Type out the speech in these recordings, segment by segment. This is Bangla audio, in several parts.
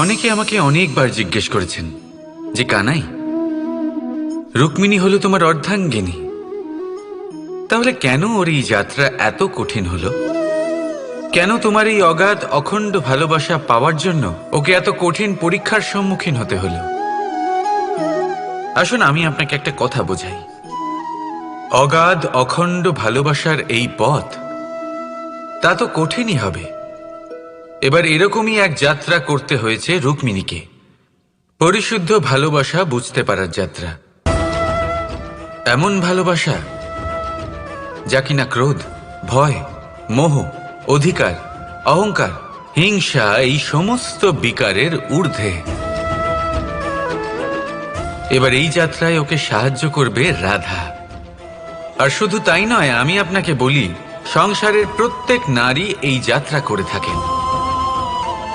অনেকে আমাকে অনেকবার জিজ্ঞেস করেছেন যে কানাই, রুক্মিণী হলো তোমার অর্ধাঙ্গিনী, তাহলে কেন ওর এই যাত্রা এত কঠিন হলো? কেন তোমার এই অগাধ অখণ্ড ভালোবাসা পাওয়ার জন্য ওকে এত কঠিন পরীক্ষার সম্মুখীন হতে হলো? আসুন আমি আপনাকে একটা কথা বোঝাই। অগাধ অখণ্ড ভালোবাসার এই পথ তা তো কঠিনই হবে। এবার এরকমই এক যাত্রা করতে হয়েছে রুক্মিণীকে, পরিশুদ্ধ ভালোবাসা বুঝতে পারার যাত্রা। এমন ভালোবাসা যা কিনা ক্রোধ, ভয়, মোহ, অধিকার, অহংকার, হিংসা এই সমস্ত বিকারের ঊর্ধ্বে। এবার এই যাত্রায় ওকে সাহায্য করবে রাধা। আর শুধু তাই নয়, আমি আপনাকে বলি, সংসারের প্রত্যেক নারী এই যাত্রা করে থাকেন।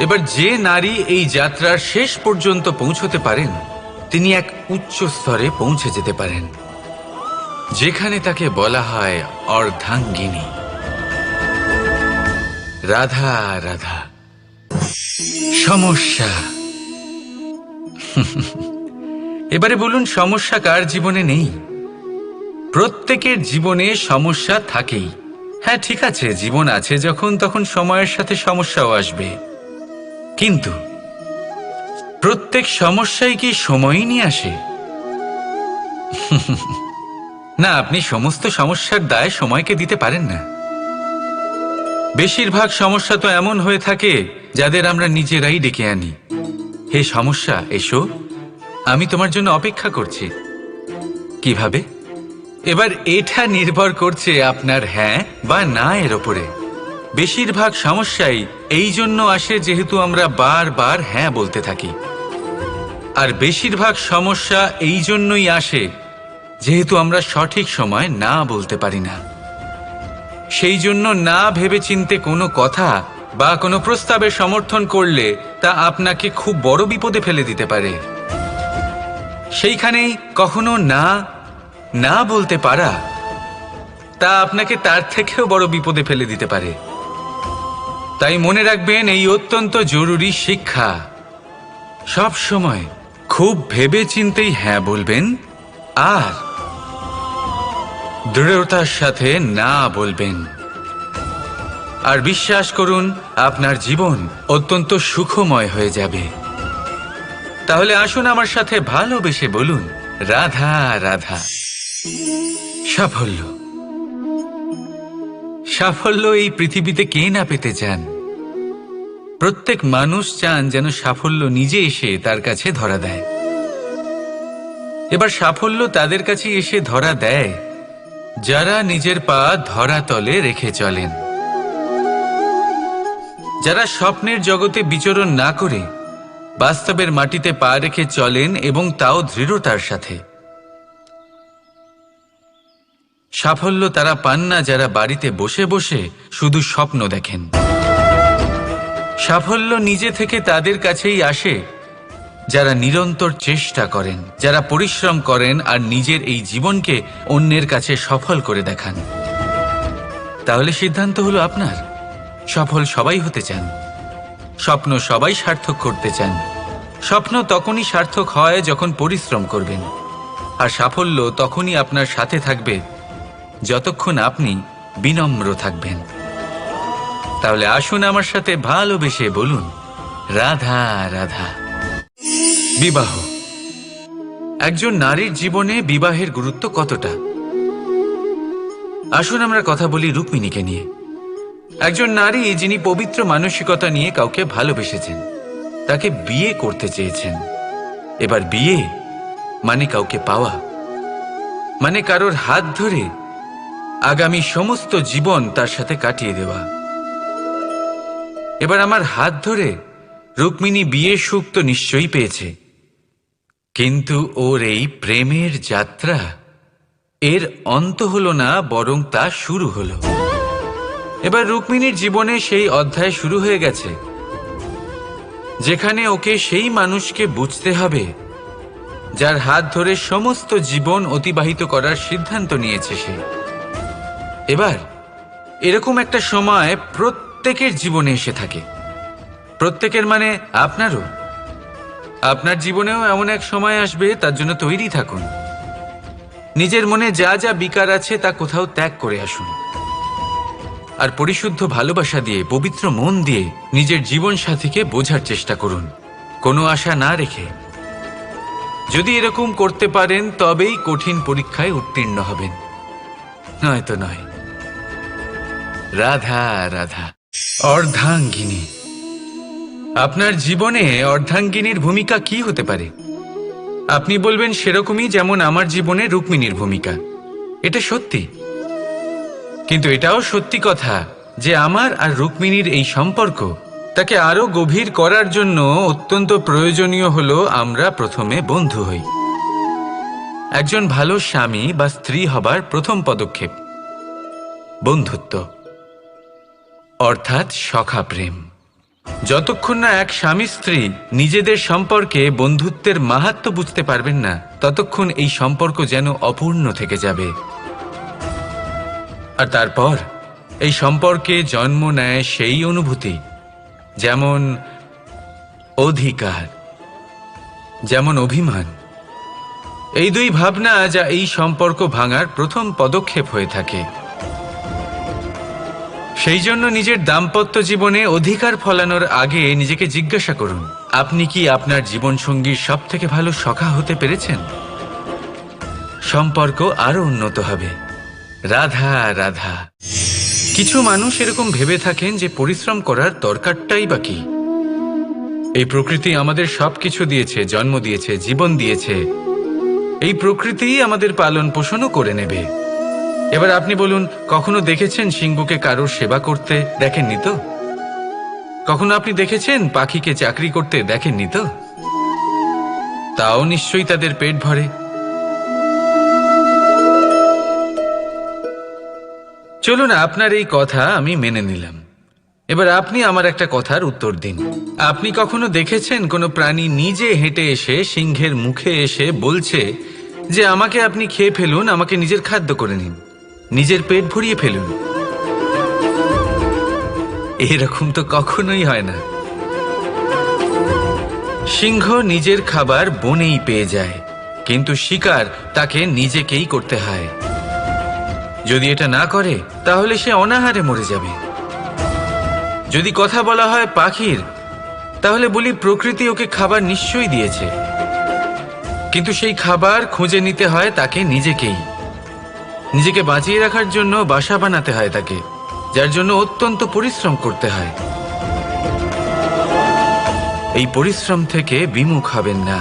এবার যে নারী এই যাত্রার শেষ পর্যন্ত পৌঁছতে পারেন, তিনি এক উচ্চ স্তরে পৌঁছে যেতে পারেন, যেখানে তাকে বলা হয় অর্ধাঙ্গিনী। রাধা রাধা। সমস্যা। এবারে বলুন, সমস্যা কার জীবনে নেই? প্রত্যেকের জীবনে সমস্যা থাকেই। হ্যাঁ ঠিক আছে, জীবন আছে যখন, তখন সময়ের সাথে সমস্যাও আসবে। কিন্তু প্রত্যেক সমস্যাই কি সময়ই নিয়ে আসে? না, আপনি সমস্ত সমস্যার দায় সময়কে দিতে পারেন না। বেশিরভাগ সমস্যা তো এমন হয়ে থাকে যাদের আমরা নিজেরাই ডেকে আনি। হে সমস্যা, এসো, আমি তোমার জন্য অপেক্ষা করছি। কিভাবে? এবার এটা নির্ভর করছে আপনার হ্যাঁ বা না এর ওপরে। বেশিরভাগ সমস্যাই এই জন্য আসে যেহেতু আমরা বারবার হ্যাঁ বলতে থাকি, আর বেশিরভাগ সমস্যা এই জন্যই আসে যেহেতু আমরা সঠিক সময় না বলতে পারি না। সেই জন্য না ভেবেচিন্তে কোনো কথা বা কোনো প্রস্তাবের সমর্থন করলে তা আপনাকে খুব বড় বিপদে ফেলে দিতে পারে। সেইখানেই কখনো না না বলতে পারা তা আপনাকে তার থেকেও বড় বিপদে ফেলে দিতে পারে। তাই মনে রাখবেন এই অত্যন্ত জরুরি শিক্ষা, সব সময় খুব ভেবেচিন্তেই হ্যাঁ বলবেন আর দৃঢ়তার সাথে না বলবেন। আর বিশ্বাস করুন, আপনার জীবন অত্যন্ত সুখময় হয়ে যাবে। তাহলে আসুন আমার সাথে ভালোবেসে বলুন, রাধা রাধা। সাফল্য। সাফল্য এই পৃথিবীতে কে না পেতে চান? প্রত্যেক মানুষ চান যেন সাফল্য নিজে এসে তার কাছে ধরা দেয়। এবার সাফল্য তাদের কাছে এসে ধরা দেয় যারা নিজের পা ধরাতলে রেখে চলেন, যারা স্বপ্নের জগতে বিচরণ না করে বাস্তবের মাটিতে পা রেখে চলেন এবং তাও দৃঢ়তার সাথে। সাফল্য তারা পান না যারা বাড়িতে বসে বসে শুধু স্বপ্ন দেখেন। সাফল্য নিজে থেকে তাদের কাছেই আসে যারা নিরন্তর চেষ্টা করেন, যারা পরিশ্রম করেন আর নিজের এই জীবনকে অন্যের কাছে সফল করে দেখান। তাহলে সিদ্ধান্ত হলো আপনার। সফল সবাই হতে চান, স্বপ্ন সবাই সার্থক করতে চান। স্বপ্ন তখনই সার্থক হয় যখন পরিশ্রম করবেন, আর সাফল্য তখনই আপনার সাথে থাকবে যতক্ষণ আপনি বিনম্র থাকবেন। তাহলে আসুন আমার সাথে ভালোবেসে বলুন, রাধা রাধা। বিবাহ। একজন নারীর জীবনে বিবাহের গুরুত্ব কতটা? আসুন আমরা কথা বলি রুক্মিণীকে নিয়ে। একজন নারী যিনি পবিত্র মানসিকতা নিয়ে কাউকে ভালোবেসেছেন, তাকে বিয়ে করতে চেয়েছেন। এবার বিয়ে মানে কাউকে পাওয়া, মানে কারোর হাত ধরে আগামী সমস্ত জীবন তার সাথে কাটিয়ে দেওয়া। এবার আমার হাত ধরে রুক্মিণী বিয়ের সুখ তো নিশ্চয়ই পেয়েছে, কিন্তু ওর এই প্রেমের যাত্রা এর অন্ত হলো না, বরং তা শুরু হলো। এবার রুক্মিণীর জীবনে সেই অধ্যায় শুরু হয়ে গেছে যেখানে ওকে সেই মানুষকে বুঝতে হবে যার হাত ধরে সমস্ত জীবন অতিবাহিত করার সিদ্ধান্ত নিয়েছে সে। এবার এরকম একটা সময় প্রত্যেকের জীবনে এসে থাকে প্রত্যেকের মানে আপনারও। আপনার জীবনেও এমন এক সময় আসবে, তার জন্য তৈরি থাকুন। নিজের মনে যা যা বিকার আছে তা কোথাও ত্যাগ করে আসুন, আর পরিশুদ্ধ ভালোবাসা দিয়ে, পবিত্র মন দিয়ে নিজের জীবন সাথীকে বোঝার চেষ্টা করুন, কোনো আশা না রেখে। যদি এরকম করতে পারেন তবেই কঠিন পরীক্ষায় উত্তীর্ণ হবেন, নয়তো নয়। রাধা রাধা। অর্ধাঙ্গিনী। আপনার জীবনে অর্ধাঙ্গিনীর ভূমিকা কি হতে পারে? আপনি বলবেন সেরকমই যেমন আমার জীবনে রুক্মিণীর ভূমিকা। এটা সত্যি, কিন্তু এটাও সত্যি কথা যে আমার আর রুক্মিণীর এই সম্পর্ক, তাকে আরো গভীর করার জন্য অত্যন্ত প্রয়োজনীয় হলো আমরা প্রথমে বন্ধু হই। একজন ভালো স্বামী বা স্ত্রী হবার প্রথম পদক্ষেপ বন্ধুত্ব, অর্থাৎ সখা প্রেম। যতক্ষণ না এক স্বামী স্ত্রী নিজেদের সম্পর্কে বন্ধুত্বের মাহাত্ম্য বুঝতে পারবেন না, ততক্ষণ এই সম্পর্ক যেন অপূর্ণ থেকে যাবে। আর তারপর এই সম্পর্কে জন্ম নেয় সেই অনুভূতি, যেমন অধিকার, যেমন অভিমান। এই দুই ভাবনা যা এই সম্পর্ক ভাঙার প্রথম পদক্ষেপ হয়ে থাকে। সেই জন্য নিজের দাম্পত্য জীবনে অধিকার ফলানোর আগে নিজেকে জিজ্ঞাসা করুন, আপনি কি আপনার জীবনসঙ্গীর সব থেকে ভালো সখা হতে পেরেছেন? সম্পর্ক আরো উন্নত হবে। রাধা রাধা। কিছু মানুষ এরকম ভেবে থাকেন যে পরিশ্রম করার দরকারটাই বা কি? এই প্রকৃতি আমাদের সবকিছু দিয়েছে, জন্ম দিয়েছে, জীবন দিয়েছে। এই প্রকৃতিই আমাদের পালন পোষণও করে নেবে। এবার আপনি বলুন, কখনো দেখেছেন সিংহকে কারোর সেবা করতে? দেখেননি তো। কখনো আপনি দেখেছেন পাখিকে চাকরি করতে? দেখেননি তো। তাও নিশ্চয়ই তাদের পেট ভরে। চলুন, আপনার এই কথা আমি মেনে নিলাম। এবার আপনি আমার একটা কথার উত্তর দিন। আপনি কখনো দেখেছেন কোনো প্রাণী নিজে হেঁটে এসে সিংহের মুখে এসে বলছে যে আমাকে আপনি খেয়ে ফেলুন, আমাকে নিজের খাদ্য করে নিন, নিজের পেট ভরিয়ে ফেলুন? এরকম তো কখনোই হয় না। সিংহ নিজের খাবার বনেই পেয়ে যায়, কিন্তু শিকার তাকে নিজেকেই করতে হয়। যদি এটা না করে তাহলে সে অনাহারে মরে যাবে। যদি কথা বলা হয় পাখির, তাহলে বলি প্রকৃতি ওকে খাবার নিশ্চয়ই দিয়েছে, কিন্তু সেই খাবার খুঁজে নিতে হয় তাকে নিজেকেই। নিজেকে বাঁচিয়ে রাখার জন্য বাসা বানাতে হয় তাকে, যার জন্য অত্যন্ত পরিশ্রম করতে হয়। এই পরিশ্রম থেকে বিমুখ হবেন না,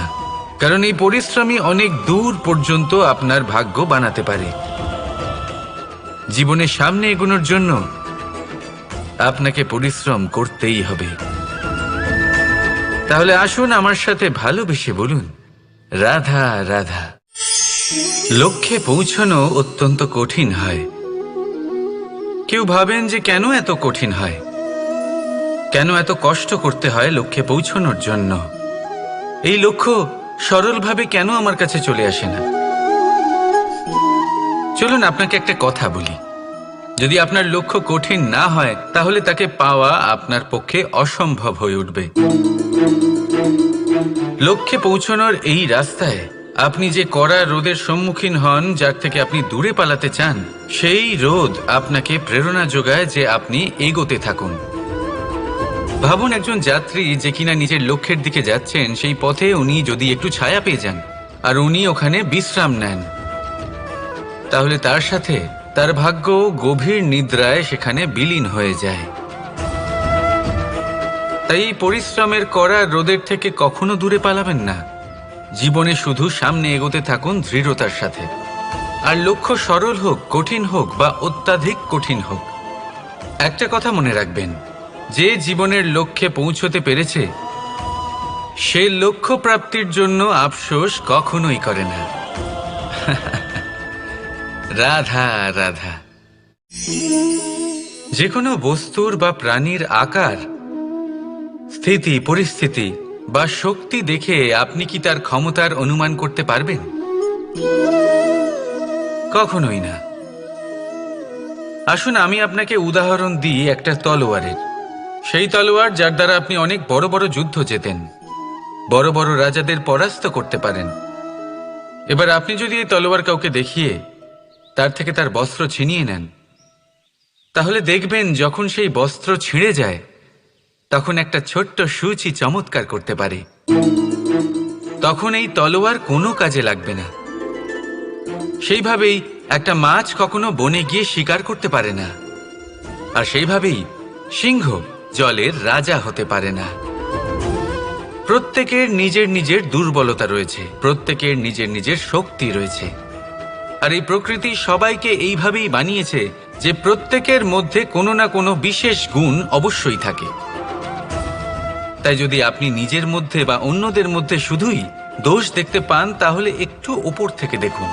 কারণ এই পরিশ্রমই অনেক দূর পর্যন্ত আপনার ভাগ্য বানাতে পারে। জীবনের সামনে এগোনোর জন্য আপনাকে পরিশ্রম করতেই হবে। তাহলে আসুন আমার সাথে ভালোবেসে বলুন, রাধা রাধা। লক্ষ্যে পৌঁছানো অত্যন্ত কঠিন হয়। কেউ ভাবেন যে কেন এত কঠিন হয়, কেন এত কষ্ট করতে হয় লক্ষ্যে পৌঁছানোর জন্য? এই লক্ষ্য সরলভাবে কেন আমার কাছে চলে আসে না? চলুন আপনাকে একটা কথা বলি, যদি আপনার লক্ষ্য কঠিন না হয় তাহলে তাকে পাওয়া আপনার পক্ষে অসম্ভব হয়ে উঠবে। লক্ষ্যে পৌঁছানোর এই রাস্তায় আপনি যে কড়া রোদের সম্মুখীন হন, যার থেকে আপনি দূরে পালাতে চান, সেই রোদ আপনাকে প্রেরণা যোগায় যে আপনি এগোতে থাকুন। ভাবুন একজন যাত্রী যে কিনা নিজের লক্ষ্যের দিকে যাচ্ছেন, সেই পথে উনি যদি একটু ছায়া পেয়ে যান আর উনি ওখানে বিশ্রাম নেন, তাহলে তার সাথে তার ভাগ্য গভীর নিদ্রায় সেখানে বিলীন হয়ে যায়। তাই পরিশ্রমের কড়া রোদের থেকে কখনো দূরে পালাবেন না। জীবনে শুধু সামনে এগোতে থাকুন দৃঢ়তার সাথে। আর লক্ষ্য সরল হোক, কঠিন হোক বা অত্যাধিক কঠিন হোক, একটা কথা মনে রাখবেন, যে জীবনের লক্ষ্যে পৌঁছতে পেরেছে সে লক্ষ্য প্রাপ্তির জন্য আফসোস কখনোই করে না। রাধা রাধা। যে কোনো বস্তুর বা প্রাণীর আকার, স্থিতি, পরিস্থিতি বা শক্তি দেখে আপনি কি তার ক্ষমতার অনুমান করতে পারবেন? কখনোই না। আসুন আমি আপনাকে উদাহরণ দিই একটা তলোয়ারের। সেই তলোয়ার যার দ্বারা আপনি অনেক বড় বড় যুদ্ধ জেতেন, বড় বড় রাজাদের পরাস্ত করতে পারেন। এবার আপনি যদি এই তলোয়ার কাউকে দেখিয়ে তার থেকে তার বস্ত্র ছিনিয়ে নেন, তাহলে দেখবেন যখন সেই বস্ত্র ছিঁড়ে যায় তখন একটা ছোট্ট সূচি চমৎকার করতে পারে। তখন এই তলোয়ার কোনো কাজে লাগবে না। সেইভাবেই একটা মাছ কখনো বনে গিয়ে শিকার করতে পারে না, আর সেইভাবেই সিংহ জলের রাজা হতে পারে না। প্রত্যেকের নিজের নিজের দুর্বলতা রয়েছে, প্রত্যেকের নিজের নিজের শক্তি রয়েছে, আর এই প্রকৃতি সবাইকে এইভাবেই বানিয়েছে যে প্রত্যেকের মধ্যে কোনো না কোনো বিশেষ গুণ অবশ্যই থাকে। তাই যদি আপনি নিজের মধ্যে বা অন্যদের মধ্যে শুধুই দোষ দেখতে পান, তাহলে একটু উপর থেকে দেখুন,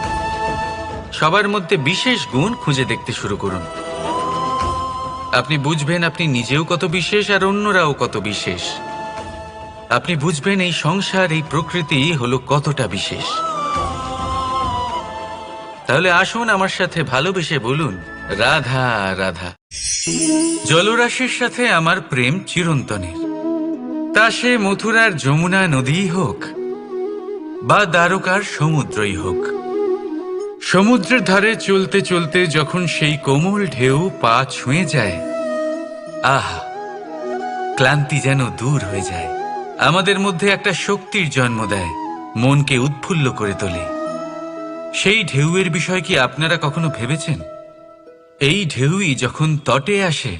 সবার মধ্যে বিশেষ গুণ খুঁজে দেখতে শুরু করুন। আপনি বুঝবেন আপনি নিজেও কত বিশেষ আর অন্যরাও কত বিশেষ। আপনি বুঝবেন এই সংসার, এই প্রকৃতি হলো কতটা বিশেষ। তাহলে আসুন আমার সাথে ভালোবেসে বলুন, রাধা রাধা। জলরাশির সাথে আমার প্রেম চিরন্তনের, তা সে মথুরার যমুনা নদীই হোক বা দ্বারকার সমুদ্রই হোক। সমুদ্রের ধারে চলতে চলতে যখন সেই কোমল ঢেউ পা ছুঁয়ে যায়, আহা, ক্লান্তি যেন দূর হয়ে যায়। আমাদের মধ্যে একটা শক্তির জন্ম দেয়, মনকে উৎফুল্ল করে তোলে। সেই ঢেউয়ের বিষয় কি আপনারা কখনো ভেবেছেন? এই ঢেউই যখন তটে আসে,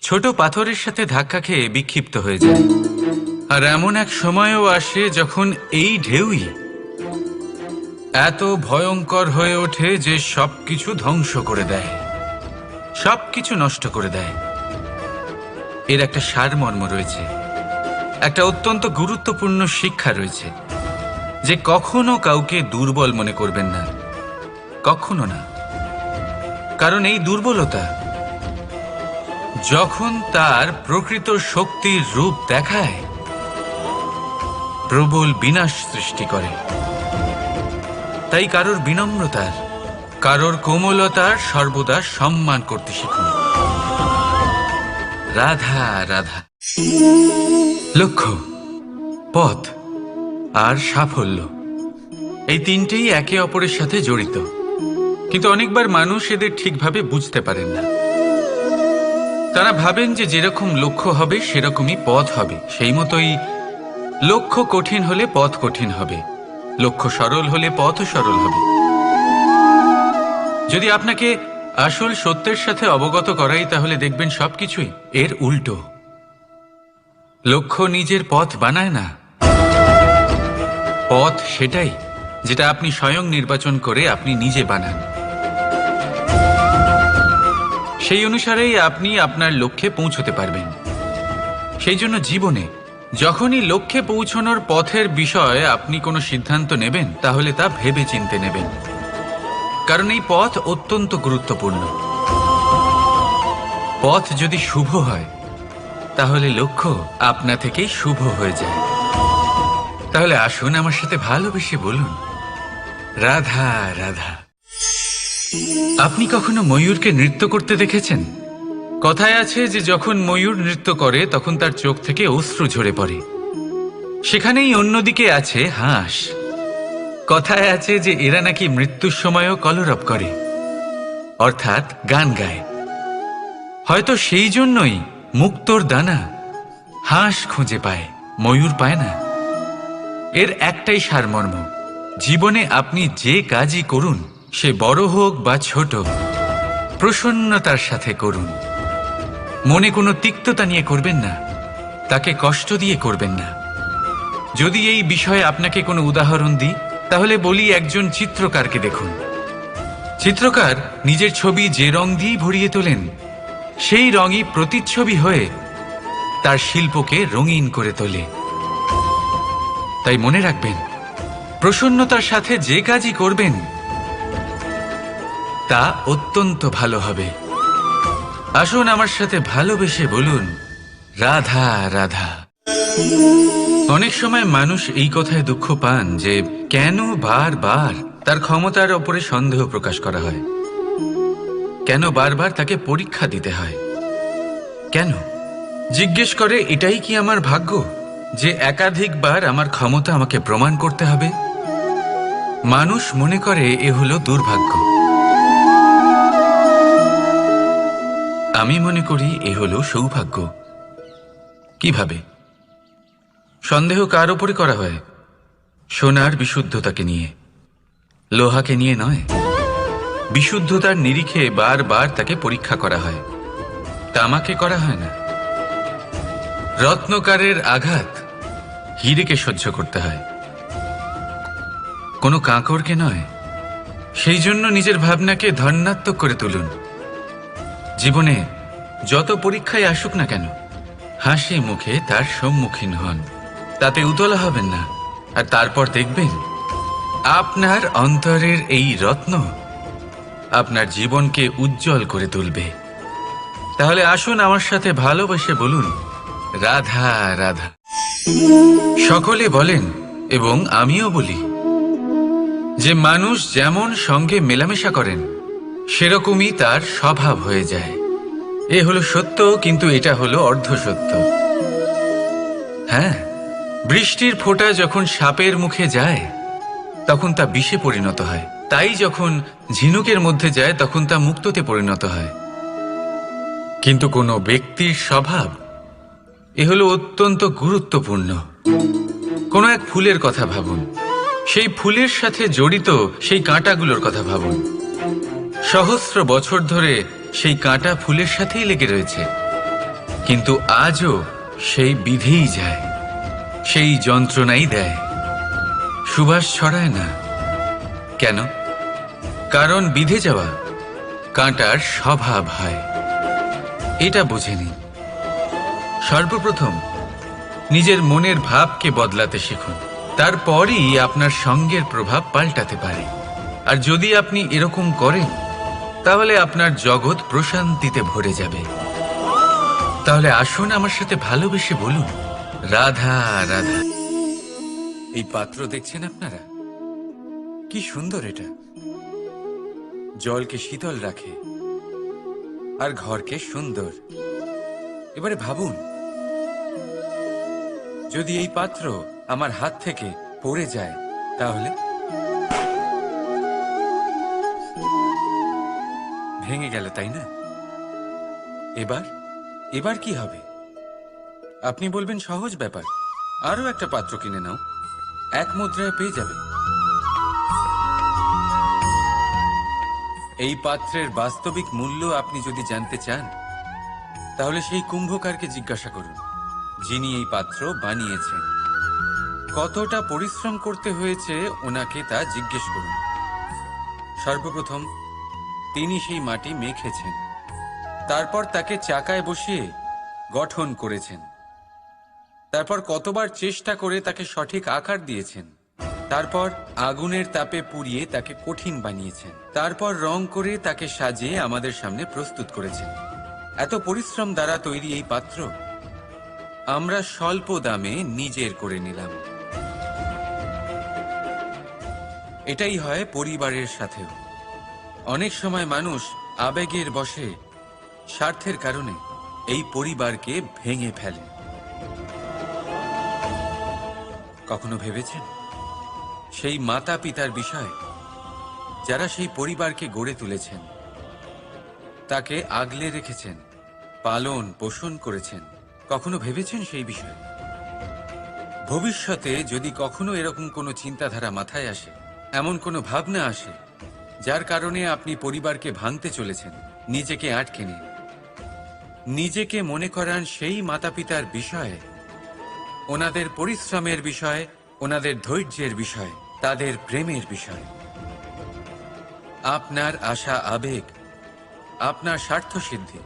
ছোট পাথরের সাথে ধাক্কা খেয়ে বিক্ষিপ্ত হয়ে যায়। আর এমন এক সময়ও আসে যখন এই ঢেউই এত ভয়ঙ্কর হয়ে ওঠে যে সবকিছু ধ্বংস করে দেয়, সবকিছু নষ্ট করে দেয়। এর একটা সারমর্ম রয়েছে, একটা অত্যন্ত গুরুত্বপূর্ণ শিক্ষা রয়েছে, যে কখনো কাউকে দুর্বল মনে করবেন না, কখনো না। কারণ এই দুর্বলতা যখন তার প্রকৃত শক্তির রূপ দেখায়, প্রবল বিনাশ সৃষ্টি করে। তাই কারোর বিনম্রতার, কারোর কোমলতার সর্বদা সম্মান করতে শিখুন। রাধা রাধা। লক্ষ্য, পথ আর সাফল্য, এই তিনটেই একে অপরের সাথে জড়িত, কিন্তু অনেকবার মানুষ এদের ঠিকভাবে বুঝতে পারেন না। তারা ভাবেন যে যেরকম লক্ষ্য হবে সেরকমই পথ হবে, সেই মতোই লক্ষ্য কঠিন হলে পথ কঠিন হবে, লক্ষ্য সরল হলে পথও সরল হবে। যদি আপনাকে আসল সত্যের সাথে অবগত করাই, তাহলে দেখবেন সবকিছুই এর উল্টো। লক্ষ্য নিজের পথ বানায় না, পথ সেটাই যেটা আপনি স্বয়ং নির্বাচন করে আপনি নিজে বানান। সেই অনুসারেই আপনি আপনার লক্ষ্যে পৌঁছতে পারবেন। সেই জন্য জীবনে যখনই লক্ষ্যে পৌঁছানোর পথের বিষয়ে আপনি কোনো সিদ্ধান্ত নেবেন, তাহলে তা ভেবে চিন্তে নেবেন, কারণ এই পথ অত্যন্ত গুরুত্বপূর্ণ। পথ যদি শুভ হয়, তাহলে লক্ষ্য আপনা থেকেই শুভ হয়ে যায়। তাহলে আসুন আমার সাথে ভালোবেসে বলুন, রাধা রাধা। আপনি কখনো ময়ূরকে নৃত্য করতে দেখেছেন? কথায় আছে যে যখন ময়ূর নৃত্য করে তখন তার চোখ থেকে অশ্রু ঝরে পড়ে। সেখানেই অন্যদিকে আছে হাঁস। কথায় আছে যে এরা নাকি মৃত্যুর সময়ও কলরব করে, অর্থাৎ গান গায়। হয়তো সেই জন্যই মুক্তোর দানা হাঁস খুঁজে পায়, ময়ূর পায় না। এর একটাই সারমর্ম, জীবনে আপনি যে কাজই করুন, সে বড় হোক বা ছোট, প্রসন্নতার সাথে করুন। মনে কোনো তিক্ততা নিয়ে করবেন না, তাকে কষ্ট দিয়ে করবেন না। যদি এই বিষয়ে আপনাকে কোনো উদাহরণ দিই, তাহলে বলি একজন চিত্রকারকে দেখুন। চিত্রকার নিজের ছবি যে রং দিয়েই ভরিয়ে তোলেন, সেই রঙই প্রতিচ্ছবি হয়ে তার শিল্পকে রঙিন করে তোলে। তাই মনে রাখবেন, প্রসন্নতার সাথে যে কাজই করবেন তা অত্যন্ত ভালো হবে। আসুন আমার সাথে ভালোবেসে বলুন, রাধা রাধা। অনেক সময় মানুষ এই কথায় দুঃখ পান যে কেন বারবার তার ক্ষমতার ওপরে সন্দেহ প্রকাশ করা হয়, কেন বারবার তাকে পরীক্ষা দিতে হয়, কেন? জিজ্ঞেস করে এটাই কি আমার ভাগ্য যে একাধিকবার আমার ক্ষমতা আমাকে প্রমাণ করতে হবে? মানুষ মনে করে এ হলো দুর্ভাগ্য। আমি মনে করি এ হলো সৌভাগ্য। কিভাবে? সন্দেহ কার ওপরে করা হয়? সোনার বিশুদ্ধতাকে নিয়ে, লোহাকে নিয়ে নয়। বিশুদ্ধতার নিরিখে বারবার তাকে পরীক্ষা করা হয়, তামাকে করা হয় না। রত্নকারের আঘাত হীরেকে সহ্য করতে হয়, কোনো কাঁকরকে নয়। সেই জন্য নিজের ভাবনাকে ধন্যাত্মক করে তুলুন। জীবনে যত পরীক্ষায় আসুক না কেন, হাসি মুখে তার সম্মুখীন হন, তাতে উতলা হবেন না। আর তারপর দেখবেন আপনার অন্তরের এই রত্ন আপনার জীবনকে উজ্জ্বল করে তুলবে। তাহলে আসুন আমার সাথে ভালোবেসে বলুন, রাধা রাধা। সকলে বলেন এবং আমিও বলি যে মানুষ যেমন সঙ্গে মেলামেশা করেন সেরকমই তার স্বভাব হয়ে যায়। এ হলো সত্য, কিন্তু এটা হলো অর্ধ সত্য। হ্যাঁ, বৃষ্টির ফোঁটা যখন সাপের মুখে যায় তখন তা বিষে পরিণত হয়, তাই যখন ঝিনুকের মধ্যে যায় তখন তা মুক্ততে পরিণত হয়। কিন্তু কোনো ব্যক্তির স্বভাব এ হলো অত্যন্ত গুরুত্বপূর্ণ। কোনো এক ফুলের কথা ভাবুন, সেই ফুলের সাথে জড়িত সেই কাঁটাগুলোর কথা ভাবুন। সহস্র বছর ধরে সেই কাঁটা ফুলের সাথেই লেগে রয়েছে, কিন্তু আজও সেই বিধেই যায়, সেই যন্ত্রণাই দেয়, সুবাস ছড়ায় না। কেন? কারণ বিধে যাওয়া কাঁটার স্বভাব হয়। এটা বুঝে নিন। সর্বপ্রথম নিজের মনের ভাবকে বদলাতে শিখুন, তারপরই আপনার সঙ্গের প্রভাব পাল্টাতে পারে। আর যদি আপনি এরকম করেন তাহলে আপনার জগৎ প্রশান্তিতে ভরে যাবে। তাহলে আসুন আমার সাথে ভালোবেসে বলুন, রাধা রাধা। এই পাত্র দেখছেন আপনারা, কি সুন্দর এটা। জলকে শীতল রাখে আর ঘরকে সুন্দর। এবারে ভাবুন, যদি এই পাত্র আমার হাত থেকে পড়ে যায় তাহলে ভেঙে গেল, তাই না? এবার কি হবে? আপনি বলবেন সহজ ব্যাপার, আরো একটা পাত্র কিনে নাও, এক মুদ্রায় পেয়ে যাবে। এই পাত্রের বাস্তবিক মূল্য আপনি যদি জানতে চান তাহলে সেই কুম্ভকারকে জিজ্ঞাসা করুন, যিনি এই পাত্র বানিয়েছেন। কতটা পরিশ্রম করতে হয়েছে ওনাকে তা জিজ্ঞেস করুন। সর্বপ্রথম তিনি সেই মাটি মেখেছেন, তারপর তাকে চাকায় বসিয়ে গঠন করেছেন, তারপর কতবার চেষ্টা করে তাকে সঠিক আকার দিয়েছেন, তারপর আগুনের তাপে পুড়িয়ে তাকে কঠিন বানিয়েছেন, তারপর রং করে তাকে সাজিয়ে আমাদের সামনে প্রস্তুত করেছেন। এত পরিশ্রম দ্বারা তৈরি এই পাত্র আমরা স্বল্প দামে নিজের করে নিলাম। এটাই হয় পরিবারের সাথেও। অনেক সময় মানুষ আবেগের বশে, স্বার্থের কারণে এই পরিবারকে ভেঙে ফেলে। কখনো ভেবেছেন সেই মাতা পিতার বিষয় যারা সেই পরিবারকে গড়ে তুলেছেন, তাকে আগলে রেখেছেন, পালন পোষণ করেছেন? কখনো ভেবেছেন সেই বিষয়ে? ভবিষ্যতে যদি কখনো এরকম কোনো চিন্তাধারা মাথায় আসে, এমন কোনো ভাবনা আসে যার কারণে আপনি পরিবারকে ভাঙতে চলেছেন, নিজেকে আটকে নিন। নিজেকে মনে করান সেই মাতা পিতার বিষয়ে, ওনাদের পরিশ্রমের বিষয়, ওনাদের ধৈর্যের বিষয়, তাদের প্রেমের বিষয়। আপনার আশা আবেগ, আপনার স্বার্থসিদ্ধি,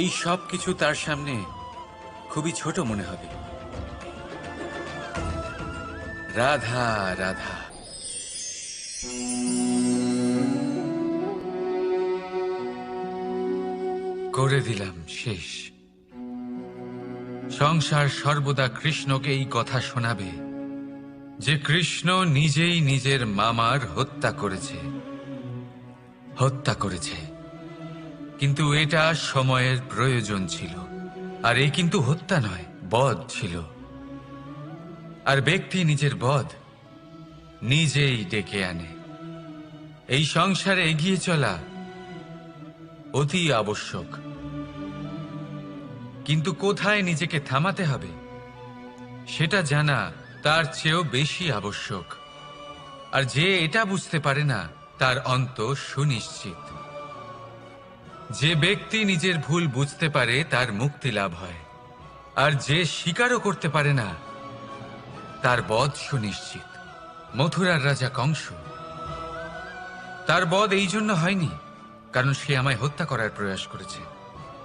এই সব কিছু তার সামনে খুবই ছোট মনে হবে। রাধা রাধা। করে দিলাম শেষ। সংসার সর্বদা কৃষ্ণকে এই কথা শোনাবে যে কৃষ্ণ নিজেই নিজের মামার হত্যা করেছে। কিন্তু এটা সময়ের প্রয়োজন ছিল। আর এই কিন্তু হত্যা নয়, বধ ছিল। আর ব্যক্তি নিজের বধ নিজেই ডেকে আনে। এই সংসারে এগিয়ে চলা অতি আবশ্যক, কিন্তু কোথায় নিজেকে থামাতে হবে সেটা জানা তার চেয়েও বেশি আবশ্যক। আর যে এটা বুঝতে পারে না তার অন্ত সুনিশ্চিত। যে ব্যক্তি নিজের ভুল বুঝতে পারে তার মুক্তি লাভ হয়, আর যে স্বীকারও করতে পারে না তার বধ সুনিশ্চিত। মথুরার রাজা কংস, তার বধ এই জন্য হয়নি কারণ সে আমায় হত্যা করার প্রয়াস করেছে,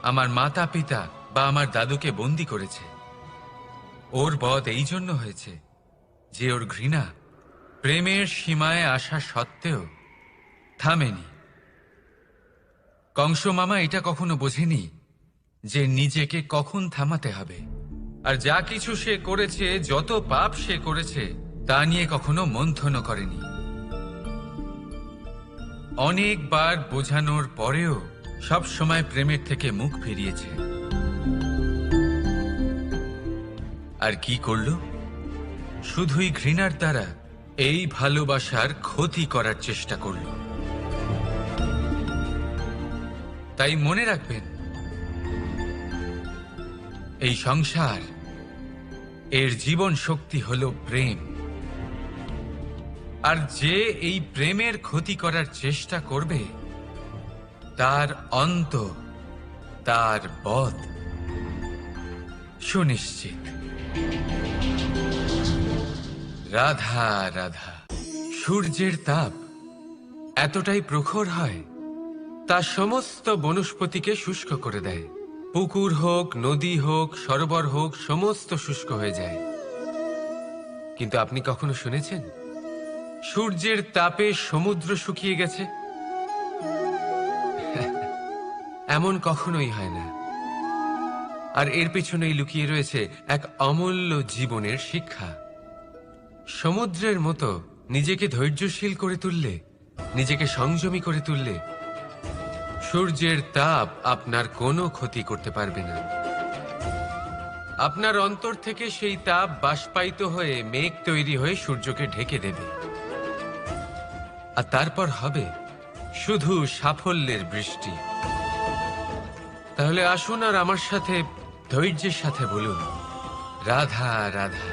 আমার মাতা পিতা বা আমার দাদুকে বন্দী করেছে। ওর বধ এই জন্য হয়েছে যে ওর ঘৃণা প্রেমের সীমায় আসা সত্ত্বেও থামেনি। কংস মামা এটা কখনো বোঝেনি যে নিজেকে কখন থামাতে হবে। আর যা কিছু সে করেছে, যত পাপ সে করেছে, তা নিয়ে কখনো মন্থনও করেনি। অনেকবার বোঝানোর পরেও সব সময় প্রেমের থেকে মুখ ফিরিয়েছে। আর কি করল? শুধুই ঘৃণার দ্বারা এই ভালোবাসার ক্ষতি করার চেষ্টা করল। তাই মনে রাখবেন, এই সংসার, এর জীবন শক্তি হল প্রেম। আর যে এই প্রেমের ক্ষতি করার চেষ্টা করবে তার অন্ত, তার বধ সুনিশ্চিত। রাধা রাধা। সূর্যের তাপ এতটাই প্রখর হয় তা সমস্ত বনস্পতিকে শুষ্ক করে দেয়। পুকুর হোক, নদী হোক, সরোবর হোক, সমস্ত শুষ্ক হয়ে যায়। কিন্তু আপনি কখনো শুনেছেন সূর্যের তাপে সমুদ্র শুকিয়ে গেছে? এমন কখনোই হয় না। আর এর পেছনেই লুকিয়ে রয়েছে এক অমূল্য জীবনের শিক্ষা। সমুদ্রের মতো নিজেকে ধৈর্যশীল করে তুললে, নিজেকে সংযমী করে তুললে, সূর্যের তাপ আপনার কোনো ক্ষতি করতে পারবে না। আপনার অন্তর থেকে সেই তাপ বাষ্পায়িত হয়ে মেঘ তৈরি হয়ে সূর্যকে ঢেকে দেবে। আর তারপর হবে শুধু সাফল্যের বৃষ্টি। তাহলে আসুন আর আমার সাথে ধৈর্যের সাথে বলুন, রাধা রাধা।